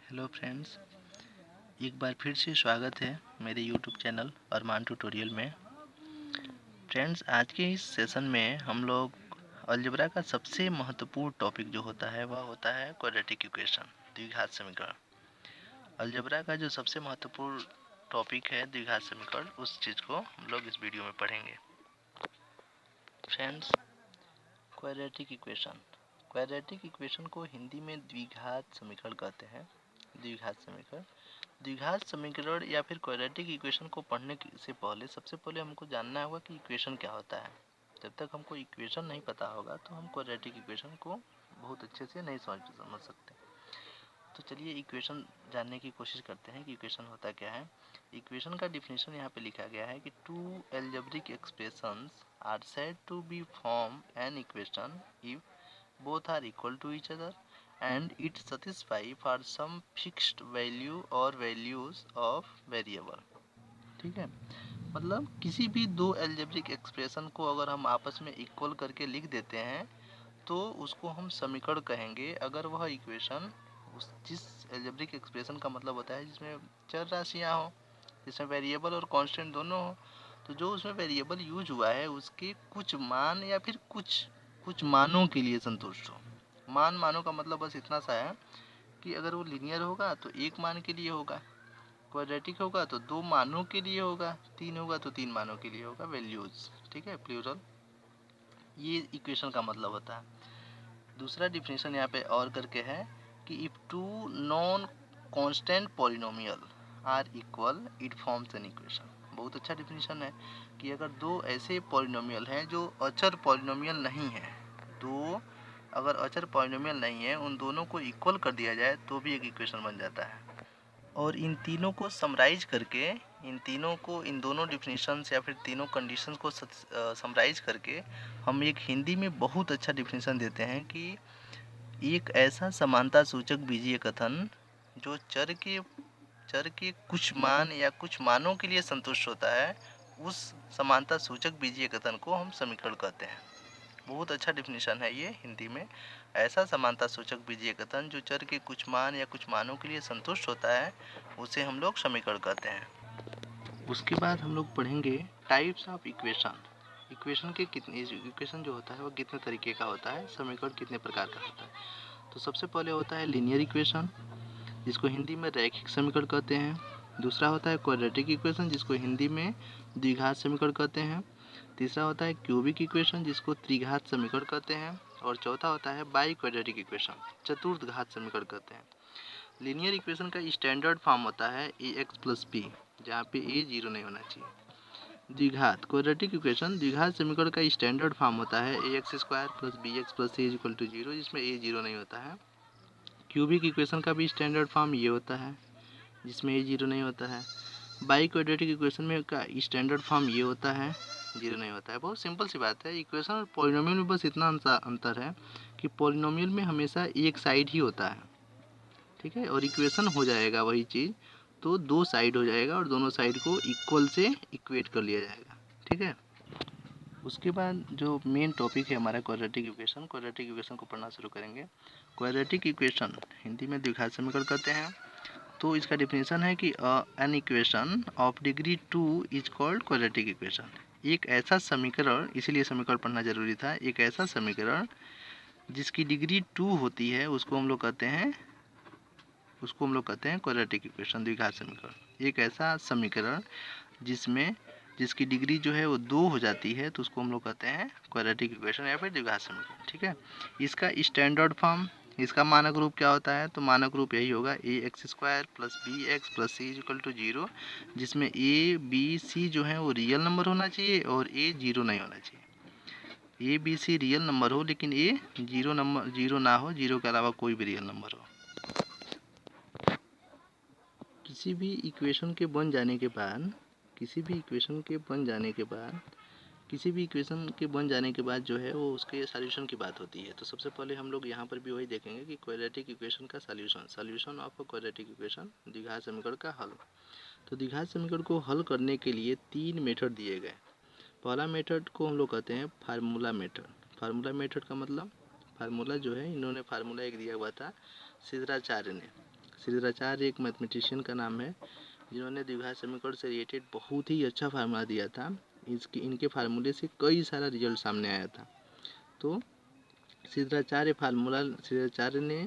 Hello friends, एक बार फिर से स्वागत है मेरे यूट्यूब चैनल अरमान ट्यूटोरियल में। फ्रेंड्स, आज के इस सेशन में हम लोग अलजेब्रा का सबसे महत्वपूर्ण टॉपिक जो होता है वह होता है क्वाड्रेटिक इक्वेशन, द्विघात समीकरण। अलजेब्रा का जो सबसे महत्वपूर्ण टॉपिक है द्विघात समीकरण, उस चीज़ को हम लोग इस वीडियो में पढ़ेंगे। फ्रेंड्स, क्वाड्रेटिक इक्वेशन को हिंदी में द्विघात समीकरण कहते हैं। द्विघात समीकरण या फिर क्वाड्रेटिक इक्वेशन को पढ़ने से पहले सबसे पहले हमको जानना होगा कि इक्वेशन क्या होता है। जब तक हमको इक्वेशन नहीं पता होगा तो हम क्वाड्रेटिक इक्वेशन को बहुत अच्छे से नहीं समझ सकते। तो चलिए इक्वेशन जानने की कोशिश करते हैं कि इक्वेशन होता क्या है। इक्वेशन का डिफिनेशन यहाँ पे लिखा गया है कि two algebraic expressions are said to be form an equation if both are equal to each other and it satisfy for some fixed value or values of variable। ठीक है, मतलब किसी भी दो एल्जेब्रिक एक्सप्रेशन को अगर हम आपस में इक्वल करके लिख देते हैं तो उसको हम समीकरण कहेंगे अगर वह इक्वेशन उस जिस एल्जेब्रिक एक्सप्रेशन का मतलब होता है जिसमें चर राशियाँ हो, जिसमें वेरिएबल और कांस्टेंट दोनों हो, तो जो उसमें वेरिएबल यूज हुआ है उसके कुछ मान या फिर कुछ मानों के लिए संतुष्ट हो। मानों का मतलब बस इतना सा है कि अगर वो लीनियर होगा तो एक मान के लिए होगा, क्वाड्रेटिक होगा तो दो मानों के लिए होगा, तीन होगा तो तीन मानों के लिए होगा, वैल्यूज। ठीक है, प्लूरल। ये इक्वेशन का मतलब होता है। दूसरा डिफिनेशन यहाँ पे और करके है कि if two non constant polynomial are equal it forms an equation. बहुत अच्छा डिफिनेशन है कि अगर दो ऐसे पॉलिनोमियल हैं जो अचर पॉलिनोमियल नहीं है, तो अगर अचर पॉलिनोमियल नहीं है उन दोनों को इक्वल कर दिया जाए तो भी एक इक्वेशन बन जाता है। और इन तीनों को समराइज करके, इन दोनों डिफिनेशंस या फिर तीनों कंडीशंस को समराइज करके हम एक हिंदी में बहुत अच्छा डिफिनेशन देते हैं कि एक ऐसा समानता सूचक बीजीय कथन जो चर के कुछ मान या कुछ मानों के लिए संतुष्ट होता है, उस समानता सूचक बीजीय कथन को हम समीकरण कहते हैं। बहुत अच्छा डिफिनेशन है ये हिंदी में। ऐसा समानता सूचक बीजीय कथन जो चर के कुछ मान या कुछ मानों के लिए संतुष्ट होता है उसे हम लोग समीकरण कहते हैं। उसके बाद हम लोग पढ़ेंगे टाइप्स ऑफ इक्वेशन के कितने इक्वेशन जो होता है वो कितने तरीके का होता है, समीकरण कितने प्रकार का होता है। तो सबसे पहले होता है लीनियर इक्वेशन, जिसको हिंदी में रैखिक समीकरण कहते हैं। दूसरा होता है क्वाड्रेटिक इक्वेशन, जिसको हिंदी में द्विघात समीकरण कहते हैं। तीसरा होता है क्यूबिक इक्वेशन, जिसको त्रिघात समीकरण कहते हैं। और चौथा होता है बाई क्वाड्रेटिक इक्वेशन, चतुर्थ घात समीकरण कहते हैं। लीनियर इक्वेशन का स्टैंडर्ड फॉर्म होता है ए एक्स प्लस बी, जहाँ पे ए जीरो नहीं होना चाहिए। द्विघात क्वाड्रेटिक इक्वेशन द्विघात समीकरण का स्टैंडर्ड फॉर्म होता है A x square plus B x plus C equal to zero, जिसमें ए जीरो नहीं होता है। क्यूबिक इक्वेशन का भी स्टैंडर्ड फॉर्म ये होता है जिसमें ए जीरो नहीं होता है। बाई क्वाड्रेटिक इक्वेशन में का स्टैंडर्ड फॉर्म ये होता है, जीरो नहीं होता है। बहुत सिंपल सी बात है। इक्वेशन और पॉलिनोमियल में बस इतना अंतर है कि पॉलिनोमियल में हमेशा एक साइड ही होता है, ठीक है, और इक्वेशन हो जाएगा वही चीज़ तो दो साइड हो जाएगा और दोनों साइड को इक्वल से इक्वेट कर लिया जाएगा। ठीक है, उसके बाद जो मेन टॉपिक है हमारा क्वाड्रेटिक इक्वेशन को पढ़ना शुरू करेंगे। क्वाड्रेटिक इक्वेशन हिंदी में द्विघात समीकरण कहते हैं। तो इसका डिफिनेशन है कि an equation of degree 2 is called quadratic equation. एक ऐसा समीकरण, इसीलिए समीकरण पढ़ना जरूरी था, एक ऐसा समीकरण जिसकी डिग्री 2 होती है उसको हम लोग कहते हैं क्वाड्रेटिक इक्वेशन, द्विघात समीकरण। एक ऐसा समीकरण जिसकी डिग्री जो है वो 2 हो जाती है तो उसको हम लोग कहते हैं क्वाड्रेटिक इक्वेशन या फिर द्विघात समीकरण। ठीक है, इसका स्टैंडर्ड फॉर्म, इसका मानक रूप क्या होता है, तो मानक रूप यही होगा A x square plus B x plus C equal to zero, जिसमें ए बी सी जो है वो रियल नंबर होना चाहिए और ए जीरो नहीं होना चाहिए। A b c real number हो लेकिन ए जीरो ना हो, जीरो के अलावा कोई भी रियल नंबर हो। किसी भी इक्वेशन के बन जाने के बाद जो है वो उसके सॉल्यूशन की बात होती है। तो सबसे पहले हम लोग यहाँ पर भी वही देखेंगे कि क्वाड्रेटिक इक्वेशन का solution of a quadratic equation, द्विघात समीकरण का हल। तो द्विघात समीकरण को हल करने के लिए 3 मेथड दिए गए। पहला मेथड को हम लोग कहते हैं फार्मूला मेथड का मतलब, फार्मूला जो है, इन्होंने फार्मूला एक दिया हुआ था सिद्धाचार्य ने। श्रीधराचार्य एक मैथमेटिशियन का नाम है जिन्होंने द्विघात समीकरण से रिलेटेड बहुत ही अच्छा फार्मूला दिया था। इनके फार्मूले से कई सारा रिजल्ट सामने आया था। तो श्रीधराचार्य ने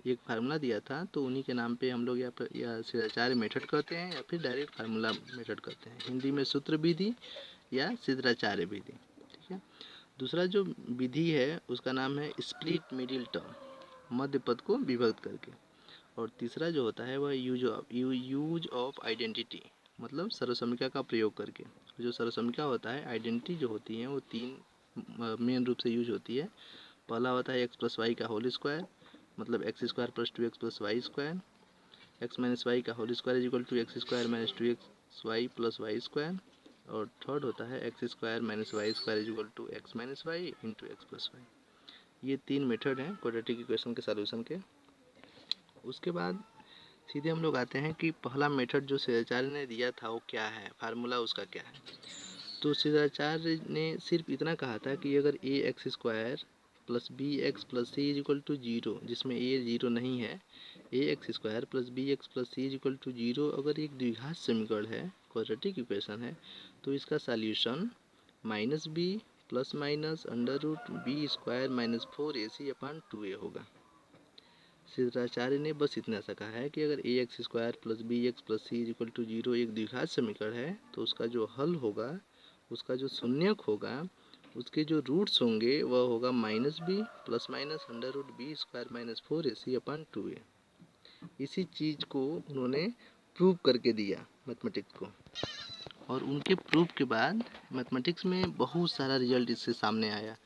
एक फार्मूला दिया था, तो उन्हीं के नाम पे हम लोग या श्रीधराचार्य मेथड कहते हैं या फिर डायरेक्ट फार्मूला मेथड कहते हैं। हिंदी में सूत्र विधि या श्रीधराचार्य विधि। ठीक है। दूसरा जो विधि है उसका नाम है स्प्लिट मिडिल टर्म, मध्य पद को विभक्त करके। और तीसरा जो होता है वह यूज ऑफ आइडेंटिटी, मतलब सर्वसमीका का प्रयोग करके। जो सर्वसमीका होता है, आइडेंटिटी जो होती है वो तीन मेन रूप से यूज होती है। पहला होता है एक्स प्लस वाई का होल स्क्वायर, मतलब X square plus 2x plus Y square. X minus Y का whole square is equal to X square minus 2x Y plus Y square. और थर्ड होता है X square minus Y square is equal to X minus Y into X plus Y. ये तीन method हैं quadratic equation के solution के। उसके बाद सीधे हम लोग आते हैं कि पहला मेथड जो श्रीधराचार्य ने दिया था वो क्या है, फार्मूला उसका क्या है। तो श्रीधराचार्य ने सिर्फ इतना कहा था कि अगर A x square plus B x plus C is equal to zero, जिसमें ए जीरो नहीं है, A x square plus B x plus C is equal to zero अगर एक द्विघात समीकरण है, क्वाड्रेटिक इक्वेशन है, तो इसका solution minus b plus minus under root b square minus 4ac upon 2a होगा। श्रीधराचार्य ने बस इतना सा कहा है कि अगर A x square plus B x plus C is equal to zero एक द्विघात समीकरण है, तो उसका जो हल होगा, उसका जो शून्यक होगा, उसके जो रूट्स होंगे वह होगा minus b plus minus under root b square minus 4ac upon 2a। इसी चीज़ को उन्होंने प्रूव करके दिया मैथमेटिक्स को। और उनके प्रूफ के बाद मैथमेटिक्स में बहुत सारा रिजल्ट इससे सामने आया।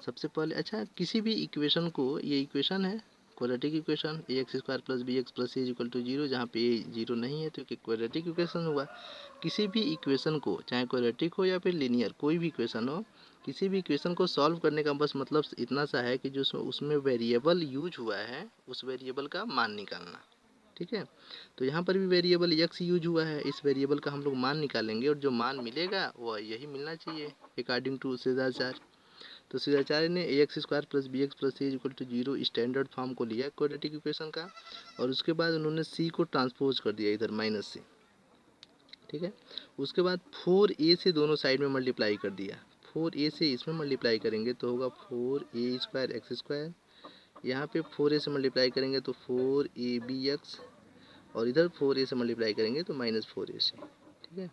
सबसे पहले अच्छा, किसी भी इक्वेशन को, ये इक्वेशन है quadratic equation a x square plus B x plus C is equal to zero, जहाँ पे ए जीरो नहीं है तो एक क्वाड्रेटिक इक्वेशन हुआ। किसी भी इक्वेशन को, चाहे क्वाड्रेटिक हो या फिर लीनियर, कोई भी इक्वेशन हो, किसी भी इक्वेशन को सॉल्व करने का बस मतलब इतना सा है कि जो उसमें वेरिएबल यूज हुआ है उस वेरिएबल का मान निकालना। ठीक है। तो यहाँ पर भी वेरिएबल एक्स यूज हुआ है, इस वेरिएबल का हम लोग मान निकालेंगे और जो मान मिलेगा वह यही मिलना चाहिए अकॉर्डिंग टू श्रीधराचार्य। तो श्रीधराचार्य ने A x square plus B x plus C is equal to zero standard form को लिया क्वाड्रेटिक इक्वेशन का, और उसके बाद उन्होंने सी को ट्रांसपोज कर दिया इधर माइनस से। ठीक है। उसके बाद 4a से दोनों साइड में मल्टीप्लाई कर दिया। 4a से इसमें मल्टीप्लाई करेंगे तो होगा 4a स्क्वायर एक्स स्क्वायर, यहाँ पे 4a से मल्टीप्लाई करेंगे तो 4abx, और इधर 4a से मल्टीप्लाई करेंगे तो माइनस 4ac। ठीक है।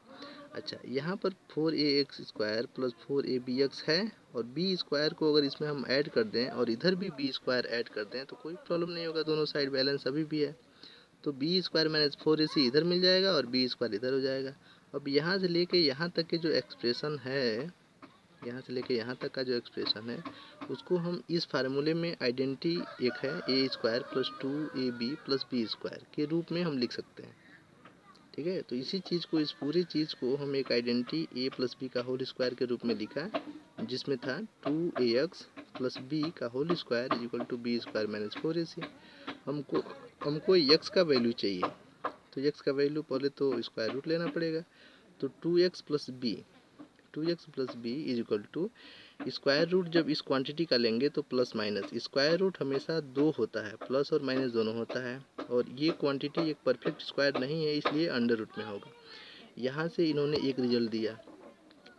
अच्छा, यहाँ पर 4ax स्क्वायर प्लस 4abx है, और b स्क्वायर को अगर इसमें हम ऐड कर दें और इधर भी b स्क्वायर ऐड कर दें तो कोई प्रॉब्लम नहीं होगा, दोनों साइड बैलेंस अभी भी है। तो b स्क्वायर माइनस 4ac इधर मिल जाएगा और b स्क्वायर इधर हो जाएगा। अब यहाँ से लेके यहाँ तक के जो एक्सप्रेशन है, यहाँ से लेके यहाँ तक का जो एक्सप्रेशन है, उसको हम इस फार्मूले में आइडेंटिटी एक है A square plus 2ab plus B square के रूप में हम लिख सकते हैं। ठीक है। तो इसी चीज़ को, इस पूरी चीज़ को हम एक आइडेंटिटी ए प्लस बी का होल स्क्वायर के रूप में लिखा, जिसमें था 2ax प्लस बी का whole square is equal to b square minus 4ac। हमको x का वैल्यू चाहिए, तो x का वैल्यू पहले तो स्क्वायर रूट लेना पड़ेगा। तो 2x plus b is equal to square root, जब इस क्वांटिटी का लेंगे तो प्लस माइनस, स्क्वायर रूट हमेशा दो होता है, प्लस और माइनस दोनों होता है, और ये क्वांटिटी एक परफेक्ट स्क्वायर नहीं है इसलिए अंडर रूट में होगा। यहाँ से इन्होंने एक रिजल्ट दिया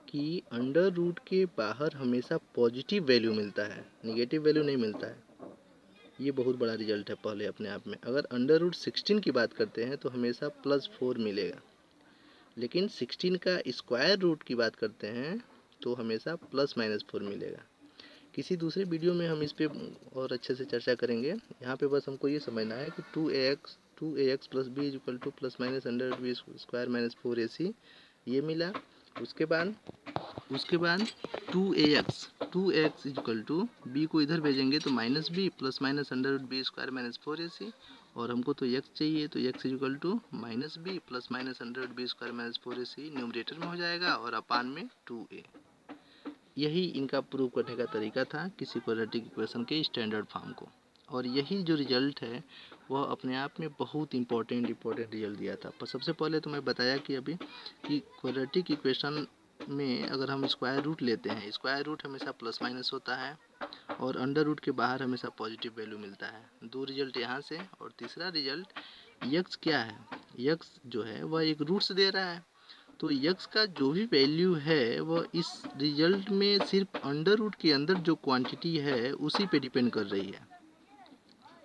कि अंडर रूट के बाहर हमेशा पॉजिटिव वैल्यू मिलता है, निगेटिव वैल्यू नहीं मिलता है। ये बहुत बड़ा रिजल्ट है पहले अपने आप में। अगर अंडर रूट 16 की बात करते हैं तो हमेशा +4 मिलेगा, लेकिन 16 का स्क्वायर रूट की बात करते हैं तो हमेशा +-4 मिलेगा। किसी दूसरे वीडियो में हम इस पे और अच्छे से चर्चा करेंगे। यहाँ पे बस हमको ये समझना है कि 2ax plus b is equal to plus minus under b square minus 4ac ये मिला। उसके बाद 2ax is equal to B को इधर भेजेंगे तो minus b plus minus under root b square minus 4ac, और हमको तो x चाहिए तो x is equal to minus b plus minus under root b square minus 4ac numerator में हो जाएगा और अपान में 2a। यही इनका प्रूव करने का तरीका था किसी क्वाड्रेटिक इक्वेशन के स्टैंडर्ड फॉर्म को, और यही जो रिजल्ट है वह अपने आप में बहुत इम्पोर्टेंट रिजल्ट दिया था। पर सबसे पहले तो मैं बताया कि अभी कि क्वाड्रेटिक इक्वेशन में अगर हम स्क्वायर रूट लेते हैं, स्क्वायर रूट हमेशा प्लस माइनस होता है और अंडर रूट के बाहर हमेशा पॉजिटिव वैल्यू मिलता है। दो रिजल्ट यहाँ से, और तीसरा रिजल्ट यक्स क्या है, यक्स जो है वह एक रूट्स दे रहा है। तो यक्स का जो भी वैल्यू है वह इस रिजल्ट में सिर्फ अंडर रूट के अंदर जो क्वांटिटी है उसी पे डिपेंड कर रही है।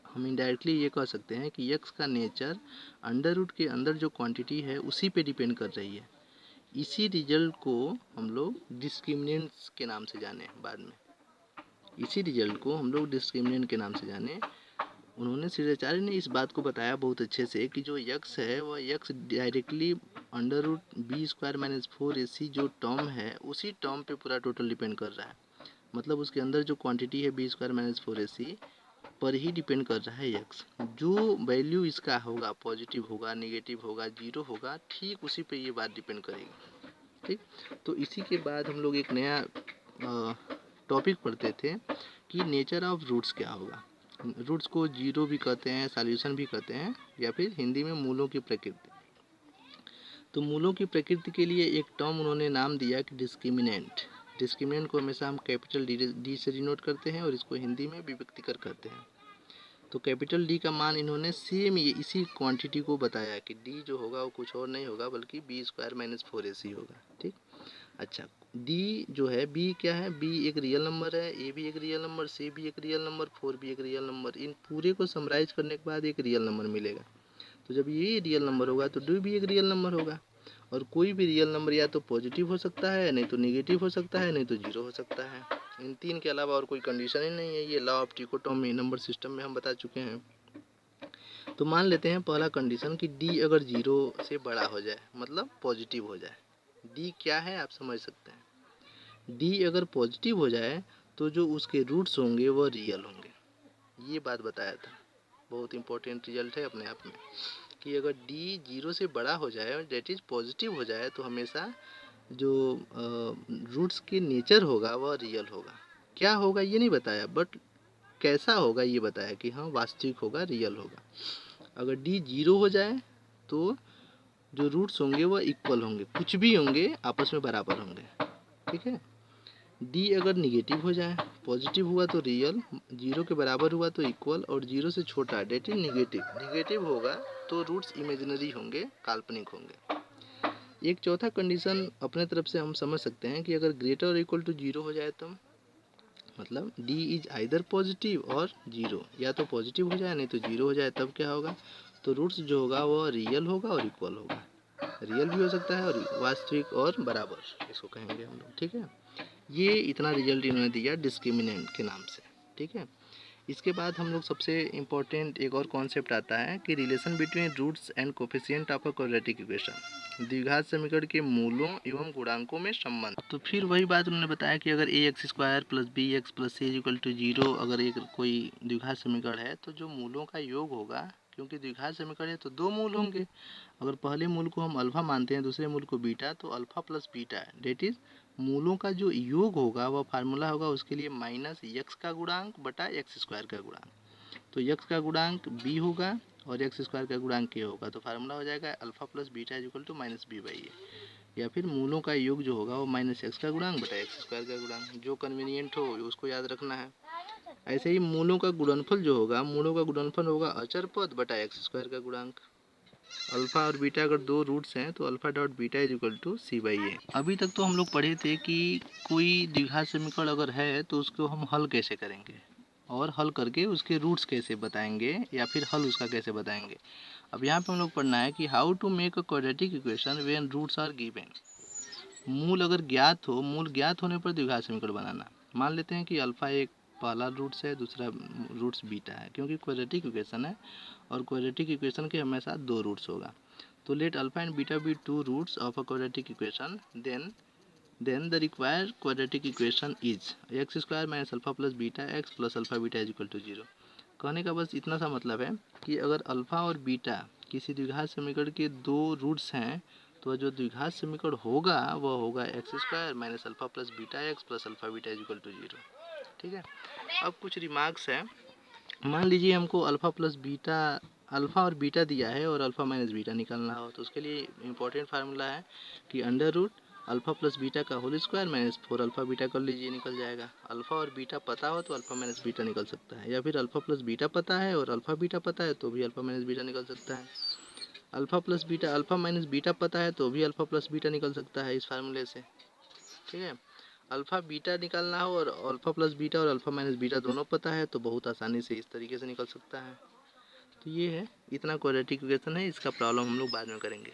हम इनडायरेक्टली ये कह सकते हैं कि यक्स का नेचर अंडर रूट के अंदर जो क्वांटिटी है उसी पे डिपेंड कर रही है। इसी रिजल्ट को हम लोग डिस्क्रिमिनेंट्स के नाम से जाने बाद में, इसी रिजल्ट को हम लोग डिस्क्रिमिनेंट के नाम से जाने। उन्होंने श्रीराचार्य ने इस बात को बताया बहुत अच्छे से कि जो यक्स है वह यक्स directly under root b square minus 4ac जो टर्म है उसी टर्म पे पूरा टोटल डिपेंड कर रहा है। मतलब उसके अंदर जो क्वांटिटी है बी स्क्वायर माइनस 4ac पर ही डिपेंड कर रहा है यक्स। जो वैल्यू इसका होगा, पॉजिटिव होगा, नेगेटिव होगा, जीरो होगा, ठीक उसी पे ये बात डिपेंड करेगी। ठीक, तो इसी के बाद हम लोग एक नया टॉपिक पढ़ते थे कि नेचर ऑफ रूट्स क्या होगा। रूट्स को जीरो भी कहते हैं, सॉल्यूशन भी कहते हैं, या फिर हिंदी में मूलों की प्रकृति। तो मूलों की प्रकृति के लिए एक टर्म उन्होंने नाम दिया कि डिस्क्रिमिनेंट। डिस्क्रिमिनेंट को हमेशा हम कैपिटल डी से डिनोट करते हैं और इसको हिंदी में विभक्तिकर कहते हैं। तो कैपिटल डी का मान इन्होंने सेम ये इसी क्वांटिटी को बताया कि डी जो होगा वो कुछ और नहीं होगा बल्कि बी स्क्वायर माइनस 4ac होगा। ठीक, अच्छा, डी जो है, बी क्या है, बी एक रियल नंबर है, ए भी एक रियल नंबर, सी भी एक रियल नंबर, 4 भी एक रियल नंबर। इन पूरे को समराइज करने के बाद एक रियल नंबर मिलेगा। तो जब ये रियल नंबर होगा तो डी भी एक रियल नंबर होगा। और कोई भी रियल नंबर या तो पॉजिटिव हो सकता है, नहीं तो नेगेटिव हो सकता है, नहीं तो जीरो हो सकता है। इन तीन के अलावा और कोई कंडीशन ही नहीं है। ये law of dichotomy number system में हम बता चुके हैं। तो मान लेते हैं पहला कंडीशन कि डी अगर जीरो से बड़ा हो जाए, मतलब पॉजिटिव हो जाए। डी क्या है आप समझ सकते हैं। डी अगर पॉजिटिव हो जाए तो जो उसके रूट्स होंगे वह रियल होंगे। ये बात बताया था, बहुत इंपॉर्टेंट रिजल्ट है अपने आप में कि अगर डी जीरो से बड़ा हो जाए, डेट इज पॉजिटिव हो जाए, तो हमेशा जो रूट्स के नेचर होगा वह रियल होगा। क्या होगा ये नहीं बताया, बट कैसा होगा ये बताया कि हाँ वास्तविक होगा, रियल होगा। अगर डी जीरो हो जाए तो जो रूट्स होंगे वह इक्वल होंगे, कुछ भी होंगे आपस में बराबर होंगे। ठीक है, डी अगर निगेटिव हो जाए, पॉजिटिव हुआ तो रियल, जीरो के बराबर हुआ तो इक्वल, और जीरो से छोटा डेट इज निगेटिव, निगेटिव होगा तो रूट्स इमेजिनरी होंगे, काल्पनिक होंगे। एक चौथा कंडीशन अपने तरफ से हम समझ सकते हैं कि अगर ग्रेटर और इक्वल टू जीरो हो जाए तो मतलब डी इज आइदर पॉजिटिव और जीरो, या तो पॉजिटिव हो जाए नहीं तो जीरो हो जाए, तब क्या होगा, तो रूट्स जो होगा वो रियल होगा और इक्वल होगा। रियल भी हो सकता है और वास्तविक और बराबर, इसको कहेंगे हम लोग। ठीक है, ये इतना रिजल्ट इन्होंने दिया डिस्क्रिमिनेंट के नाम से। ठीक है, इसके बाद हम लोग सबसे इम्पोर्टेंट एक और कॉन्सेप्ट आता है कि relation between roots and coefficient of a quadratic equation, द्विघात समीकरण के मूलों एवं गुणांकों में संबंध। तो फिर वही बात उन्होंने बताया कि अगर A x square plus B x plus C equal to zero अगर एक कोई द्विघात समीकरण है तो जो मूलों का योग होगा, क्योंकि द्विघात समीकरण है तो दो मूल होंगे। अगर पहले मूल को हम अल्फा मानते हैं, दूसरे मूल को बीटा, तो alpha plus beta that is मूलों का जो योग होगा वह फार्मूला होगा उसके लिए माइनस यक्स का गुणांक बटा एक्स स्क्वायर का गुणांक। तो यक्स का गुणांक बी होगा और एक्स स्क्वायर का गुणांक के होगा, तो फार्मूला हो जाएगा alpha plus beta is equal to minus B by A. या फिर मूलों का योग जो होगा वो माइनस एक्स का गुणांक बटा एक्स स्क्वायर का गुणांक, जो कन्वीनियंट हो उसको याद रखना है। ऐसे ही मूलों का गुणनफल जो होगा, मूलों का गुणनफल होगा अचर पद बटा एक्स स्क्वायर का गुणांक। अल्फा और बीटा अगर दो रूट्स हैं तो alpha dot beta is equal to C by A. अभी तक तो हम लोग पढ़े थे कि कोई द्विघात समीकरण अगर है तो उसको हम हल कैसे करेंगे और हल करके उसके रूट्स कैसे बताएंगे या फिर हल उसका कैसे बताएंगे। अब यहाँ पे हम लोग पढ़ना है कि how to make a quadratic equation when roots are given. मूल अगर ज्ञात हो, मूल ज्ञात होने पर द्विघात समीकरण बनाना। मान लेते हैं कि अल्फा एक पहला रूट्स है, दूसरा रूट्स बीटा है, क्योंकि क्वाड्रेटिक इक्वेशन है और क्वाड्रेटिक इक्वेशन के हमेशा दो रूट्स होगा। तो let alpha and beta be two roots of a quadratic equation, then the required quadratic equation is x square minus alpha plus beta x plus alpha beta is equal to zero. कहने का बस इतना सा मतलब है कि अगर alpha और बीटा किसी द्विघात समीकरण के दो रूट्स हैं तो जो द्विघात समीकरण होगा वह होगा x square minus alpha plus beta x plus alpha beta is equal to zero. ठीक है, अब कुछ रिमार्क्स हैं। मान लीजिए हमको अल्फ़ा प्लस बीटा, अल्फ़ा और बीटा दिया है और अल्फ़ा माइनस बीटा निकालना हो, तो उसके लिए इम्पोर्टेंट फार्मूला है कि under root alpha plus beta का whole square minus 4 alpha beta कर लीजिए, निकल जाएगा। अल्फ़ा और बीटा पता हो तो अल्फ़ा माइनस बीटा निकल सकता है, या फिर अल्फ़ा प्लस बीटा पता है और अल्फ़ा बीटा पता है तो भी अल्फ़ा माइनस बीटा निकल सकता है। Alpha plus beta alpha minus beta पता है तो भी अल्फ़ा प्लस बीटा निकल सकता है इस फार्मूले से। ठीक है, अल्फ़ा बीटा निकालना हो और अल्फ़ा प्लस बीटा और अल्फ़ा माइनस बीटा दोनों पता है तो बहुत आसानी से इस तरीके से निकल सकता है। तो ये है, इतना क्वाड्रेटिक इक्वेशन है, इसका प्रॉब्लम हम लोग बाद में करेंगे।